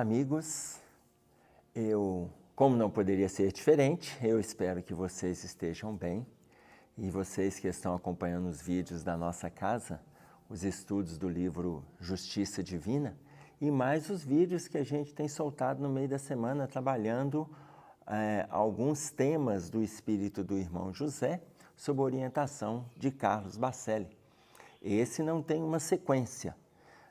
Olá, amigos. Como não poderia ser diferente, eu espero que vocês estejam bem. E vocês que estão acompanhando os vídeos da nossa casa, os estudos do livro Justiça Divina, e mais os vídeos que a gente tem soltado no meio da semana, trabalhando alguns temas do espírito do irmão José, sob orientação de Carlos Bacelli. Esse não tem uma sequência.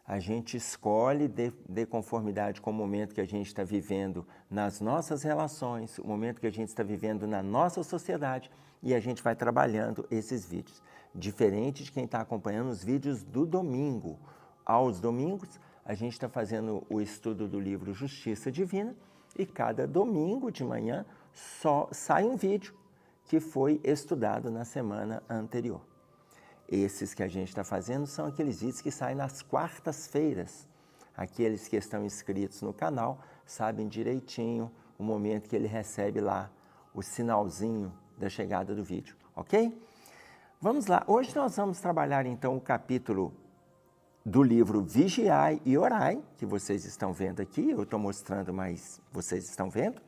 A gente escolhe de conformidade com o momento que a gente está vivendo nas nossas relações, o momento que a gente está vivendo na nossa sociedade, e a gente vai trabalhando esses vídeos. Diferente de quem está acompanhando os vídeos do domingo. Aos domingos, a gente está fazendo o estudo do livro Justiça Divina, e cada domingo de manhã só sai um vídeo que foi estudado na semana anterior. Esses que a gente está fazendo são aqueles vídeos que saem nas quartas-feiras. Aqueles que estão inscritos no canal sabem direitinho o momento que ele recebe lá o sinalzinho da chegada do vídeo, ok? Vamos lá, hoje nós vamos trabalhar então o capítulo do livro Vigiai e Orai, que vocês estão vendo aqui, eu estou mostrando, mas vocês estão vendo.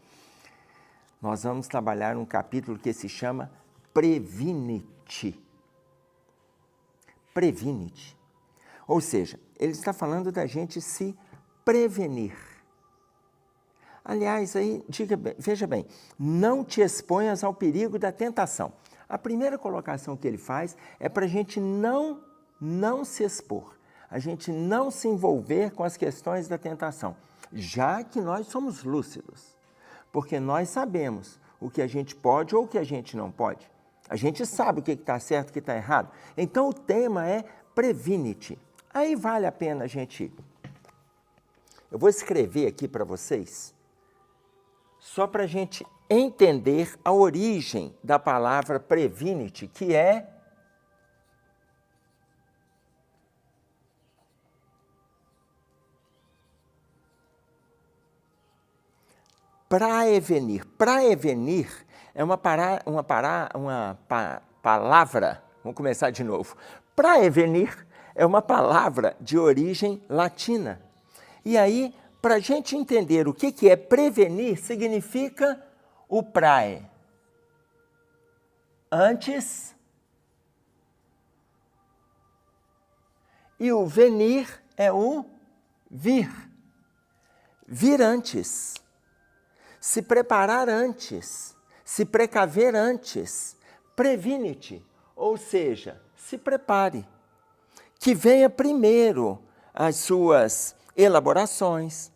Nós vamos trabalhar um capítulo que se chama Previne-te. Previne-te. Ou seja, ele está falando da gente se prevenir. Aliás, aí, veja bem, não te exponhas ao perigo da tentação. A primeira colocação que ele faz é para a gente não se expor, a gente não se envolver com as questões da tentação, já que nós somos lúcidos, porque nós sabemos o que a gente pode ou o que a gente não pode. A gente sabe o que está certo e o que está errado. Então, o tema é previne-te. Aí vale a pena a gente... Eu vou escrever aqui para vocês, só para a gente entender a origem da palavra previne-te, que é... praevenir. Praevenir é uma palavra, vamos começar de novo. Praevenir é uma palavra de origem latina. E aí, para a gente entender o que é prevenir, significa o prae. Antes. E o venir é o vir. Vir antes. Se preparar antes. Se precaver antes, previne-te, ou seja, se prepare, que venha primeiro as suas elaborações,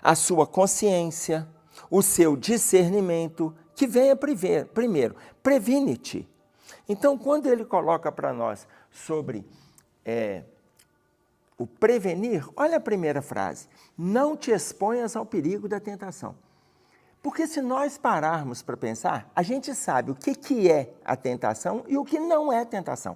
a sua consciência, o seu discernimento, que venha primeiro, previne-te. Então, quando ele coloca para nós sobre o prevenir, olha a primeira frase, não te exponhas ao perigo da tentação. Porque se nós pararmos para pensar, a gente sabe o que é a tentação e o que não é tentação.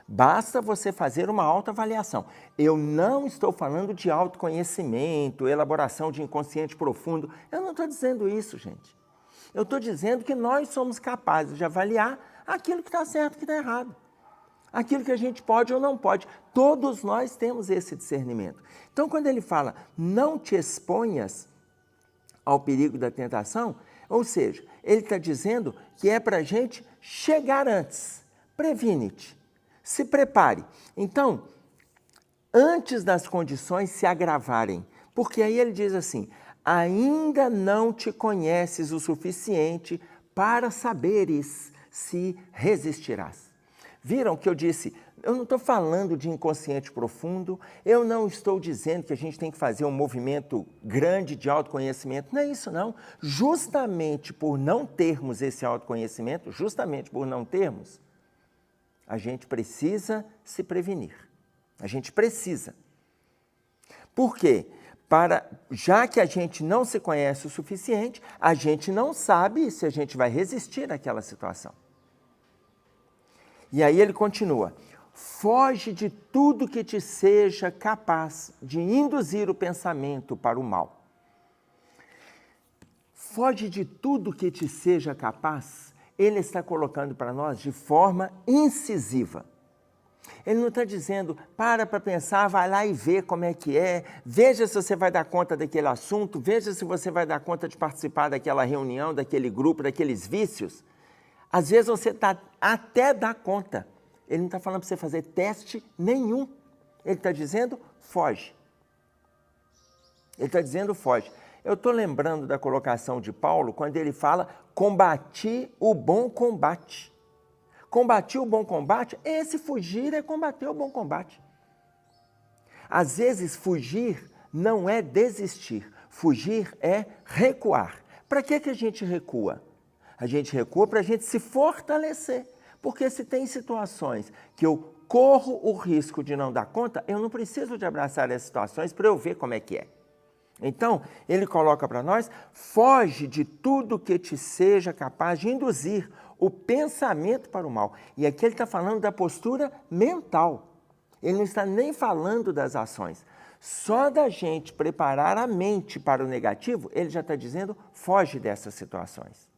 Basta você fazer uma autoavaliação. Eu não estou falando de autoconhecimento, elaboração de inconsciente profundo. Eu não estou dizendo isso, gente. Eu estou dizendo que nós somos capazes de avaliar aquilo que está certo e que está errado. Aquilo que a gente pode ou não pode. Todos nós temos esse discernimento. Então, quando ele fala, não te exponhas ao perigo da tentação, ou seja, ele está dizendo que é para a gente chegar antes, previne-te, se prepare. Então, antes das condições se agravarem, porque aí ele diz assim, ainda não te conheces o suficiente para saberes se resistirás. Viram que eu disse, eu não estou falando de inconsciente profundo, eu não estou dizendo que a gente tem que fazer um movimento grande de autoconhecimento, não é isso não. Justamente por não termos esse autoconhecimento, a gente precisa se prevenir. A gente precisa. Por quê? Já que a gente não se conhece o suficiente, a gente não sabe se a gente vai resistir àquela situação. E aí ele continua, foge de tudo que te seja capaz de induzir o pensamento para o mal. Foge de tudo que te seja capaz, ele está colocando para nós de forma incisiva. Ele não está dizendo, para pensar, vai lá e vê como é que é, veja se você vai dar conta daquele assunto, veja se você vai dar conta de participar daquela reunião, daquele grupo, daqueles vícios. Às vezes você até dá conta. Ele não está falando para você fazer teste nenhum. Ele está dizendo, foge. Ele está dizendo, foge. Eu estou lembrando da colocação de Paulo, quando ele fala, combati o bom combate. Combati o bom combate, esse fugir é combater o bom combate. Às vezes, fugir não é desistir, fugir é recuar. Para que a gente recua? A gente recua para a gente se fortalecer, porque se tem situações que eu corro o risco de não dar conta, eu não preciso de abraçar essas situações para eu ver como é que é. Então, ele coloca para nós, foge de tudo que te seja capaz de induzir o pensamento para o mal. E aqui ele está falando da postura mental. Ele não está nem falando das ações. Só da gente preparar a mente para o negativo, ele já está dizendo, foge dessas situações.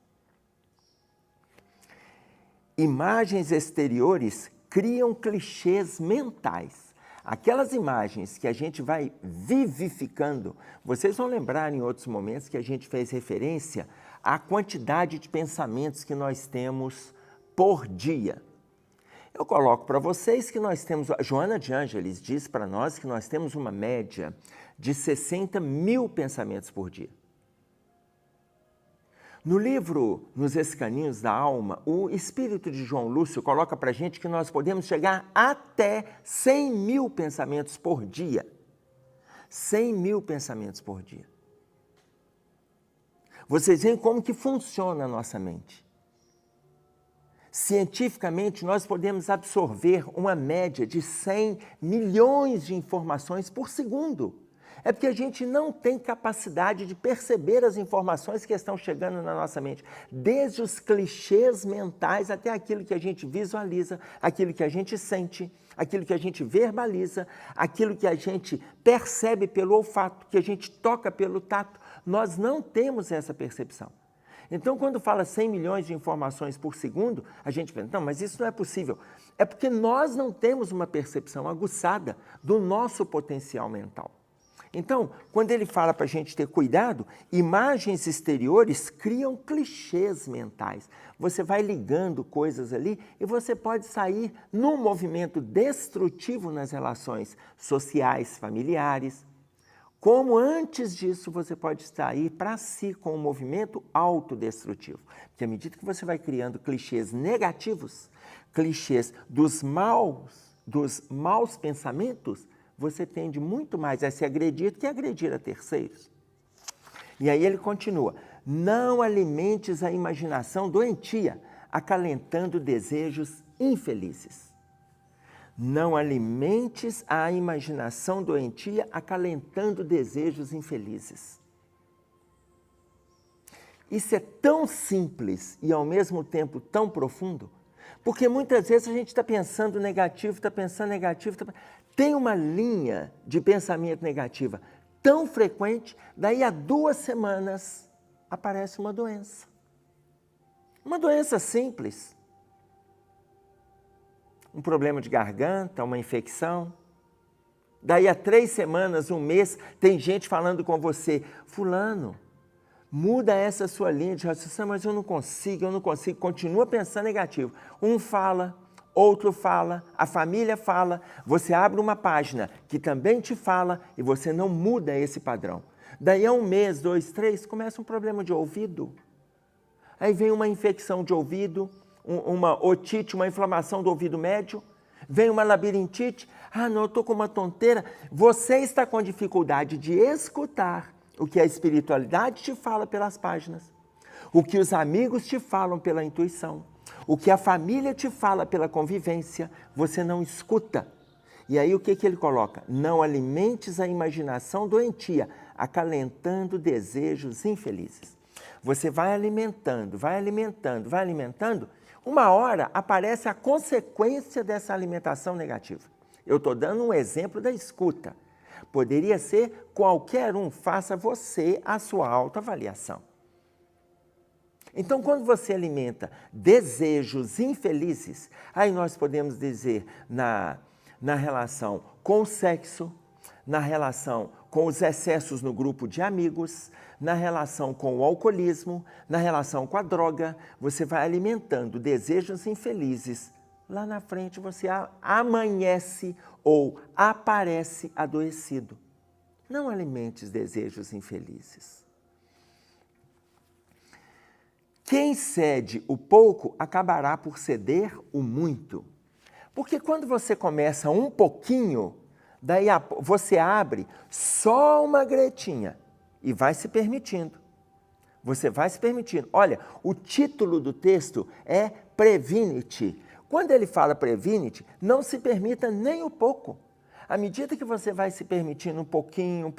Imagens exteriores criam clichês mentais. Aquelas imagens que a gente vai vivificando, vocês vão lembrar em outros momentos que a gente fez referência à quantidade de pensamentos que nós temos por dia. Eu coloco para vocês que nós temos, a Joana de Ângeles diz para nós que nós temos uma média de 60 mil pensamentos por dia. No livro Nos Escaninhos da Alma, o espírito de João Lúcio coloca para a gente que nós podemos chegar até 100 mil pensamentos por dia. 100 mil pensamentos por dia. Vocês veem como que funciona a nossa mente. Cientificamente, nós podemos absorver uma média de 100 milhões de informações por segundo. É porque a gente não tem capacidade de perceber as informações que estão chegando na nossa mente. Desde os clichês mentais até aquilo que a gente visualiza, aquilo que a gente sente, aquilo que a gente verbaliza, aquilo que a gente percebe pelo olfato, que a gente toca pelo tato. Nós não temos essa percepção. Então, quando fala 100 milhões de informações por segundo, a gente pensa, não, mas isso não é possível. É porque nós não temos uma percepção aguçada do nosso potencial mental. Então, quando ele fala para a gente ter cuidado, imagens exteriores criam clichês mentais. Você vai ligando coisas ali e você pode sair num movimento destrutivo nas relações sociais, familiares. Como antes disso você pode sair para si com um movimento autodestrutivo. Porque à medida que você vai criando clichês negativos, clichês dos maus pensamentos, você tende muito mais a se agredir do que agredir a terceiros. E aí ele continua, não alimentes a imaginação doentia, acalentando desejos infelizes. Não alimentes a imaginação doentia, acalentando desejos infelizes. Isso é tão simples e ao mesmo tempo tão profundo, porque muitas vezes a gente está pensando negativo, está pensando negativo, tem uma linha de pensamento negativa tão frequente, daí a 2 semanas aparece uma doença. Uma doença simples. Um problema de garganta, uma infecção. Daí a 3 semanas, 1 mês, tem gente falando com você, fulano, muda essa sua linha de raciocínio, mas eu não consigo, continua pensando negativo. Um fala, outro fala, a família fala, você abre uma página que também te fala e você não muda esse padrão. Daí a 1 mês, 2, 3, começa um problema de ouvido. Aí vem uma infecção de ouvido, uma otite, uma inflamação do ouvido médio, vem uma labirintite, não, eu estou com uma tonteira. Você está com dificuldade de escutar o que a espiritualidade te fala pelas páginas, o que os amigos te falam pela intuição, o que a família te fala pela convivência, você não escuta. E aí o que ele coloca? Não alimentes a imaginação doentia, acalentando desejos infelizes. Você vai alimentando, uma hora aparece a consequência dessa alimentação negativa. Eu estou dando um exemplo da escuta. Poderia ser qualquer um, faça você a sua autoavaliação. Então, quando você alimenta desejos infelizes, aí nós podemos dizer na relação com o sexo, na relação com os excessos no grupo de amigos, na relação com o alcoolismo, na relação com a droga, você vai alimentando desejos infelizes. Lá na frente você amanhece ou aparece adoecido. Não alimente os desejos infelizes. Quem cede o pouco acabará por ceder o muito. Porque quando você começa um pouquinho, daí você abre só uma gretinha e vai se permitindo. Você vai se permitindo. Olha, o título do texto é Previne-te. Quando ele fala previne-te, não se permita nem o pouco. À medida que você vai se permitindo um pouquinho,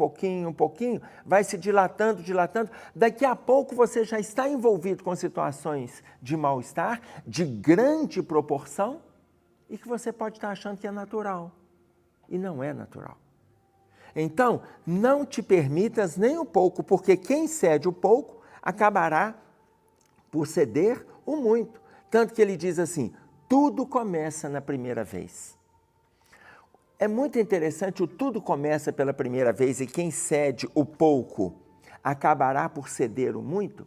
vai se dilatando, daqui a pouco você já está envolvido com situações de mal-estar, de grande proporção, e que você pode estar achando que é natural. E não é natural. Então, não te permitas nem um pouco, porque quem cede o pouco acabará por ceder o muito. Tanto que ele diz assim, tudo começa na primeira vez. É muito interessante, o tudo começa pela primeira vez e quem cede o pouco acabará por ceder o muito.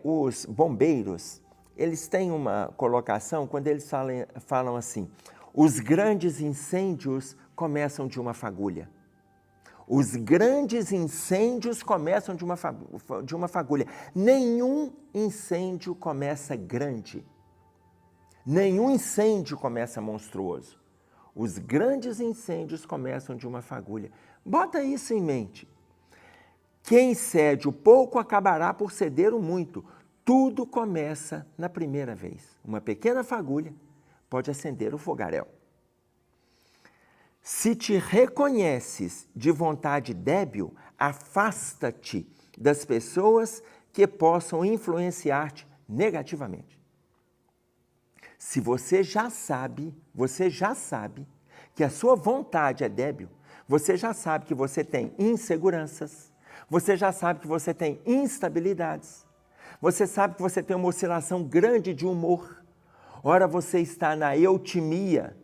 Os bombeiros, eles têm uma colocação quando eles falam assim, os grandes incêndios começam de uma fagulha. Os grandes incêndios começam de uma fagulha. Nenhum incêndio começa grande. Nenhum incêndio começa monstruoso. Os grandes incêndios começam de uma fagulha. Bota isso em mente. Quem cede o pouco acabará por ceder o muito. Tudo começa na primeira vez. Uma pequena fagulha pode acender o fogaréu. Se te reconheces de vontade débil, afasta-te das pessoas que possam influenciar-te negativamente. Se você já sabe que a sua vontade é débil, você já sabe que você tem inseguranças, você já sabe que você tem instabilidades, você sabe que você tem uma oscilação grande de humor. Ora você está na eutimia,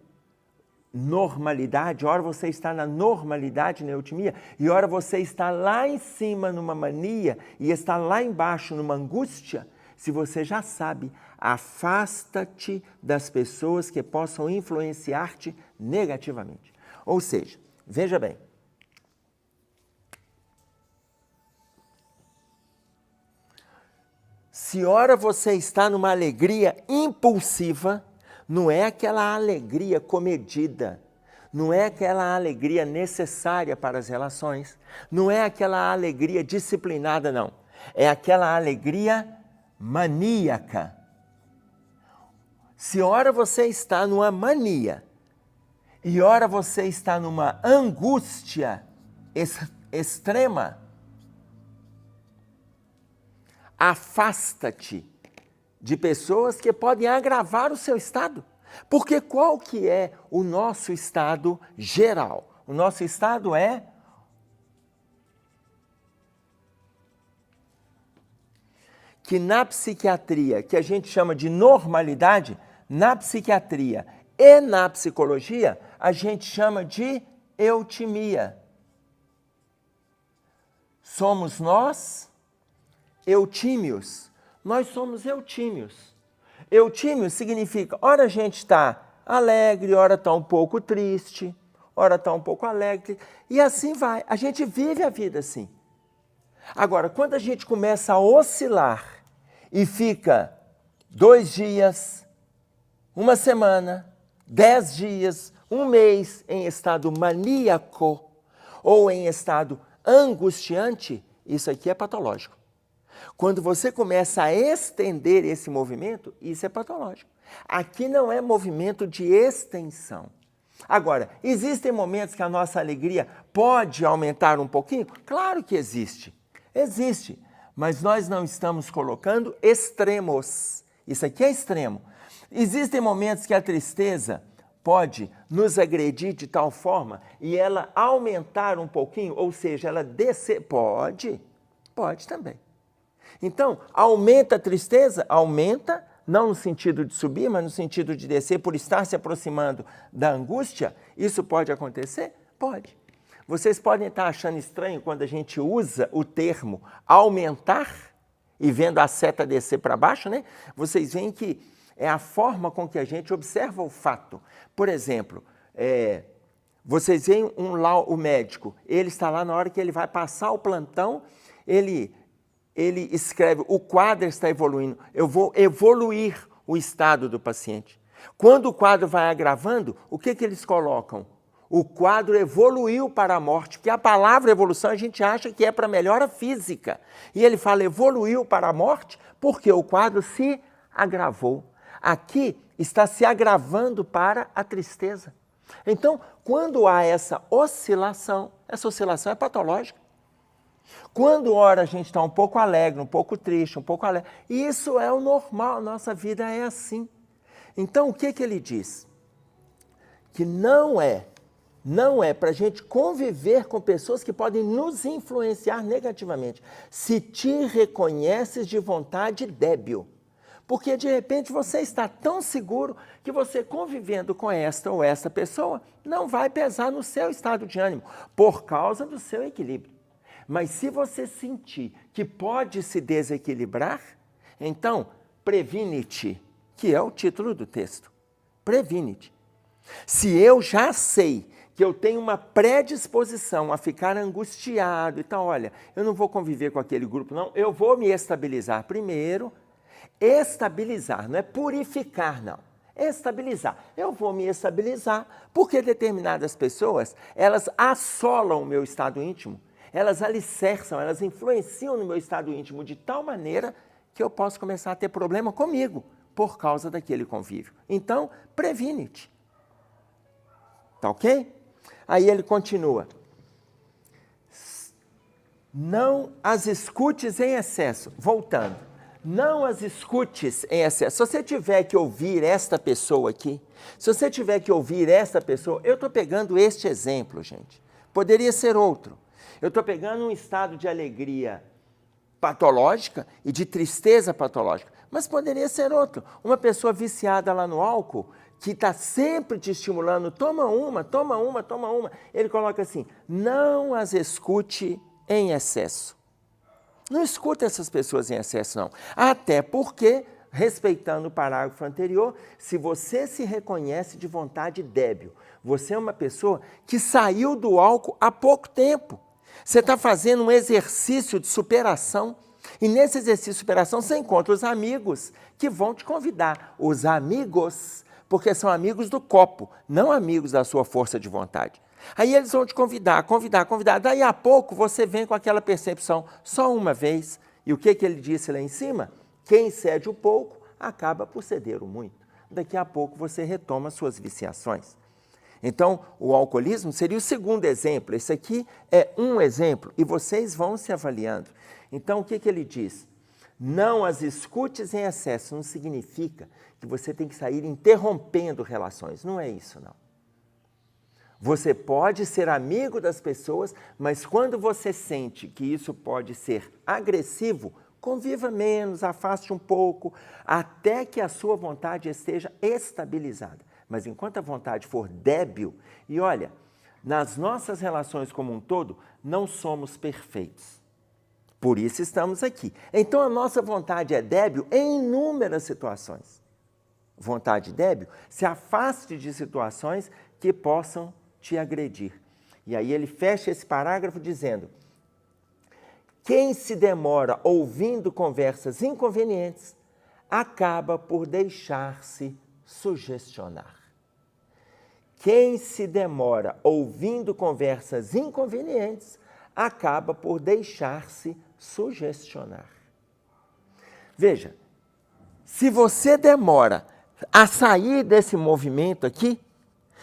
normalidade, ora você está na normalidade, na eutimia, e ora você está lá em cima numa mania e está lá embaixo numa angústia. Se você já sabe, afasta-te das pessoas que possam influenciar-te negativamente. Ou seja, veja bem, se ora você está numa alegria impulsiva, não é aquela alegria comedida, não é aquela alegria necessária para as relações, não é aquela alegria disciplinada, não. É aquela alegria maníaca. Se ora você está numa mania e ora você está numa angústia extrema, afasta-te de pessoas que podem agravar o seu estado. Porque qual que é o nosso estado geral? O nosso estado é que na psiquiatria, que a gente chama de normalidade, na psiquiatria e na psicologia, a gente chama de eutimia. Somos nós eutímios. Nós somos eutímios. Eutímio significa, ora a gente está alegre, ora está um pouco triste, ora está um pouco alegre, e assim vai. A gente vive a vida assim. Agora, quando a gente começa a oscilar e fica 2 dias, 1 semana, 10 dias, 1 mês em estado maníaco ou em estado angustiante, isso aqui é patológico. Quando você começa a estender esse movimento, isso é patológico. Aqui não é movimento de extensão. Agora, existem momentos que a nossa alegria pode aumentar um pouquinho? Claro que existe. Existe. Mas nós não estamos colocando extremos. Isso aqui é extremo. Existem momentos que a tristeza pode nos agredir de tal forma e ela aumentar um pouquinho, ou seja, ela descer. Pode também. Então, aumenta a tristeza? Aumenta, não no sentido de subir, mas no sentido de descer, por estar se aproximando da angústia. Isso pode acontecer? Pode. Vocês podem estar achando estranho quando a gente usa o termo aumentar e vendo a seta descer para baixo, né? Vocês veem que é a forma com que a gente observa o fato. Por exemplo, vocês veem lá o médico, ele está lá na hora que ele vai passar o plantão, ele escreve, o quadro está evoluindo, eu vou evoluir o estado do paciente. Quando o quadro vai agravando, o que eles colocam? O quadro evoluiu para a morte, porque a palavra evolução a gente acha que é para melhora física. E ele fala evoluiu para a morte porque o quadro se agravou. Aqui está se agravando para a tristeza. Então, quando há essa oscilação é patológica. Quando, ora, a gente está um pouco alegre, um pouco triste, um pouco alegre, isso é o normal, nossa vida é assim. Então, o que ele diz? Que não é para a gente conviver com pessoas que podem nos influenciar negativamente. Se te reconheces de vontade débil. Porque, de repente, você está tão seguro que você convivendo com esta ou essa pessoa não vai pesar no seu estado de ânimo, por causa do seu equilíbrio. Mas se você sentir que pode se desequilibrar, então, previne-te, que é o título do texto. Previne-te. Se eu já sei que eu tenho uma predisposição a ficar angustiado, então, olha, eu não vou conviver com aquele grupo, não, eu vou me estabilizar primeiro. Estabilizar, não é purificar, não. Estabilizar. Eu vou me estabilizar porque determinadas pessoas, elas assolam o meu estado íntimo, elas alicerçam, elas influenciam no meu estado íntimo de tal maneira que eu posso começar a ter problema comigo por causa daquele convívio. Então, previne-te. Tá ok? Aí ele continua. Não as escutes em excesso. Voltando. Não as escutes em excesso. Se você tiver que ouvir esta pessoa aqui, eu estou pegando este exemplo, gente. Poderia ser outro. Eu estou pegando um estado de alegria patológica e de tristeza patológica, mas poderia ser outro. Uma pessoa viciada lá no álcool, que está sempre te estimulando, toma uma. Ele coloca assim, não as escute em excesso. Não escuta essas pessoas em excesso, não. Até porque, respeitando o parágrafo anterior, se você se reconhece de vontade débil, você é uma pessoa que saiu do álcool há pouco tempo. Você está fazendo um exercício de superação, e nesse exercício de superação você encontra os amigos que vão te convidar. Os amigos, porque são amigos do copo, não amigos da sua força de vontade. Aí eles vão te convidar. Daí a pouco você vem com aquela percepção, só uma vez. E o que ele disse lá em cima? Quem cede o pouco, acaba por ceder o muito. Daqui a pouco você retoma suas viciações. Então, o alcoolismo seria o segundo exemplo. Esse aqui é um exemplo e vocês vão se avaliando. Então, o que ele diz? Não as escutes em excesso. Não significa que você tem que sair interrompendo relações. Não é isso, não. Você pode ser amigo das pessoas, mas quando você sente que isso pode ser agressivo, conviva menos, afaste um pouco, até que a sua vontade esteja estabilizada. Mas enquanto a vontade for débil, e olha, nas nossas relações como um todo, não somos perfeitos. Por isso estamos aqui. Então a nossa vontade é débil em inúmeras situações. Vontade débil, se afaste de situações que possam te agredir. E aí ele fecha esse parágrafo dizendo, quem se demora ouvindo conversas inconvenientes, acaba por deixar-se sugestionar. Quem se demora ouvindo conversas inconvenientes, acaba por deixar-se sugestionar. Veja, se você demora a sair desse movimento aqui,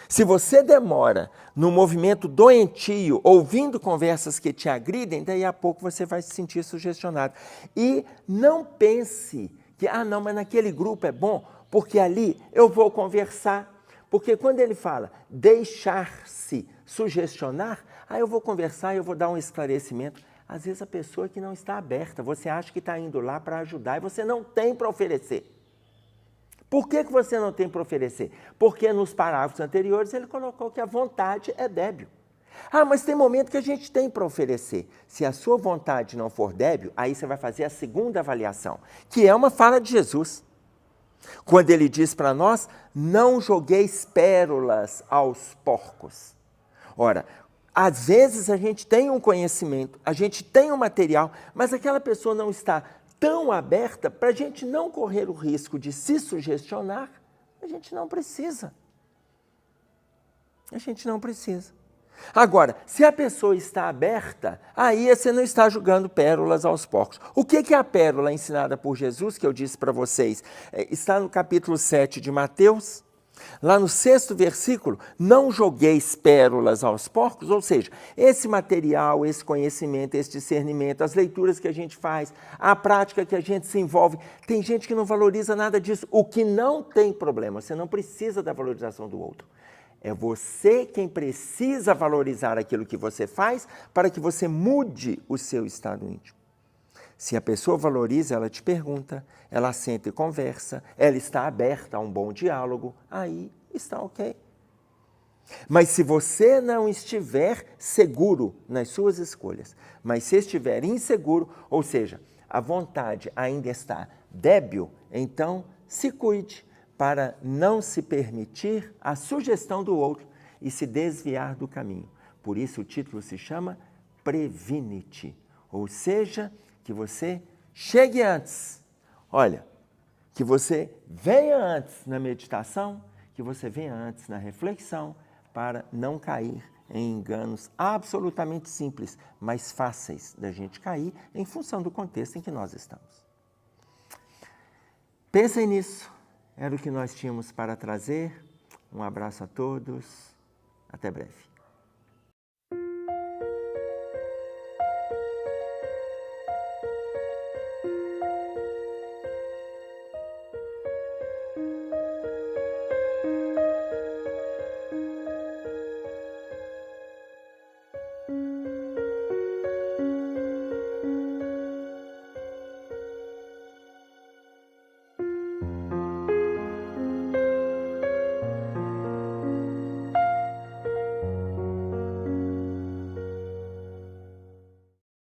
se você demora no movimento doentio, ouvindo conversas que te agridem, daí a pouco você vai se sentir sugestionado. E não pense que, não, mas naquele grupo é bom, porque ali eu vou conversar. Porque quando ele fala deixar-se sugestionar, eu vou conversar, eu vou dar um esclarecimento. Às vezes a pessoa que não está aberta, você acha que está indo lá para ajudar e você não tem para oferecer. Por que você não tem para oferecer? Porque nos parágrafos anteriores ele colocou que a vontade é débil. Ah, mas tem momento que a gente tem para oferecer. Se a sua vontade não for débil, aí você vai fazer a segunda avaliação, que é uma fala de Jesus. Quando ele diz para nós, não jogueis pérolas aos porcos. Ora, às vezes a gente tem um conhecimento, a gente tem um material, mas aquela pessoa não está tão aberta para a gente não correr o risco de se sugestionar, a gente não precisa. A gente não precisa. Agora, se a pessoa está aberta, aí você não está jogando pérolas aos porcos. O que é a pérola ensinada por Jesus, que eu disse para vocês? Está no capítulo 7 de Mateus, lá no 6º versículo, não jogueis pérolas aos porcos, ou seja, esse material, esse conhecimento, esse discernimento, as leituras que a gente faz, a prática que a gente se envolve, tem gente que não valoriza nada disso, o que não tem problema, você não precisa da valorização do outro. É você quem precisa valorizar aquilo que você faz para que você mude o seu estado íntimo. Se a pessoa valoriza, ela te pergunta, ela senta e conversa, ela está aberta a um bom diálogo, aí está ok. Mas se você não estiver seguro nas suas escolhas, mas se estiver inseguro, ou seja, a vontade ainda está débil, então se cuide para não se permitir a sugestão do outro e se desviar do caminho. Por isso o título se chama Previne-te, ou seja, que você chegue antes. Olha, que você venha antes na meditação, que você venha antes na reflexão, para não cair em enganos absolutamente simples, mas fáceis da gente cair em função do contexto em que nós estamos. Pensem nisso. Era o que nós tínhamos para trazer. Um abraço a todos. Até breve.